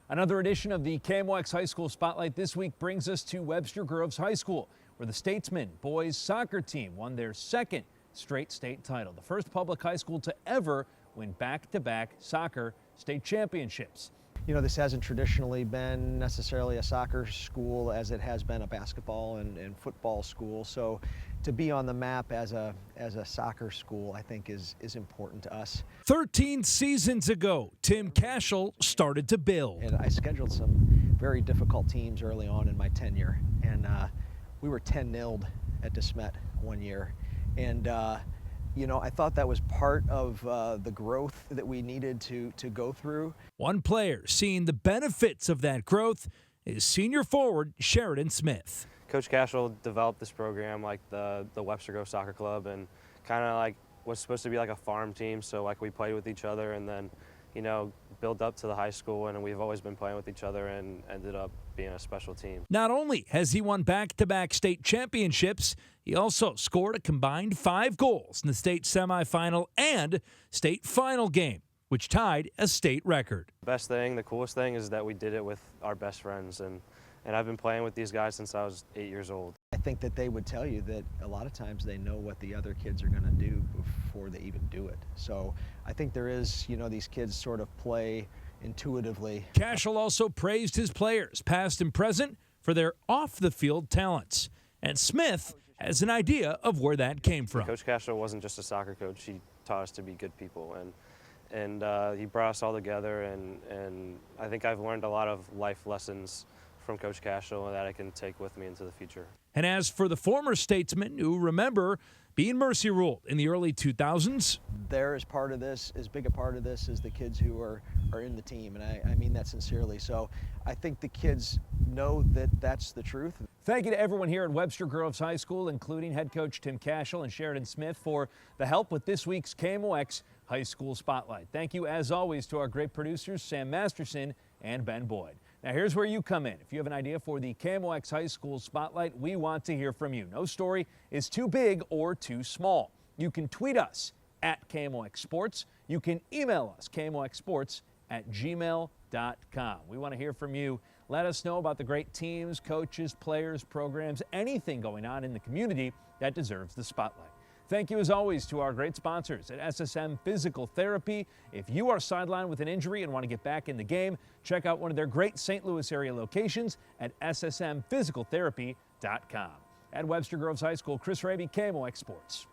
Another edition of the KMOX High School Spotlight this week brings us to Webster Groves High School, where the Statesmen boys soccer team won their second straight state title, the first public high school to ever win back-to-back soccer state championships. You know, this hasn't traditionally been necessarily a soccer school as it has been a basketball and football school. So to be on the map as a soccer school, I think is important to us. 13 seasons ago, Tim Cashel started to build. And I scheduled some very difficult teams early on in my tenure. And we were 10-0'd at DeSmet one year. And you know, I thought that was part of the growth that we needed to go through. One player seeing the benefits of that growth is senior forward Sheridan Smith. Coach Cashel developed this program like the Webster Groves Soccer Club, and kind of like was supposed to be like a farm team. So like we played with each other, and then, you know, built up to the high school, and we've always been playing with each other and ended up being a special team. Not only has he won back-to-back state championships, he also scored a combined 5 goals in the state semifinal and state final game, which tied a state record. The best thing, the coolest thing is that we did it with our best friends, and I've been playing with these guys since I was 8 years old. I think that they would tell you that a lot of times they know what the other kids are going to do before they even do it. So I think there is, you know, these kids sort of play intuitively. Cashel also praised his players, past and present, for their off-the-field talents. And Smith has an idea of where that came from. Coach Cashel wasn't just a soccer coach. He taught us to be good people, and he brought us all together, and I think I've learned a lot of life lessons from Coach Cashel that I can take with me into the future. And as for the former Statesmen who remember being mercy ruled in the early 2000s, they're as part of this, as big a part of this as the kids who are in the team, and I mean that sincerely. So I think the kids know that that's the truth. Thank you to everyone here at Webster Groves High School, including head coach Tim Cashel and Sheridan Smith, for the help with this week's KMOX High School Spotlight. Thank you, as always, to our great producers, Sam Masterson and Ben Boyd. Now, here's where you come in. If you have an idea for the KMOX High School Spotlight, we want to hear from you. No story is too big or too small. You can tweet us at KMOX Sports. You can email us, KMOXsports@gmail.com. We want to hear from you. Let us know about the great teams, coaches, players, programs, anything going on in the community that deserves the spotlight. Thank you, as always, to our great sponsors at SSM Physical Therapy. If you are sidelined with an injury and want to get back in the game, check out one of their great St. Louis area locations at ssmphysicaltherapy.com. At Webster Groves High School, Chris Hrabe, KMOX Sports.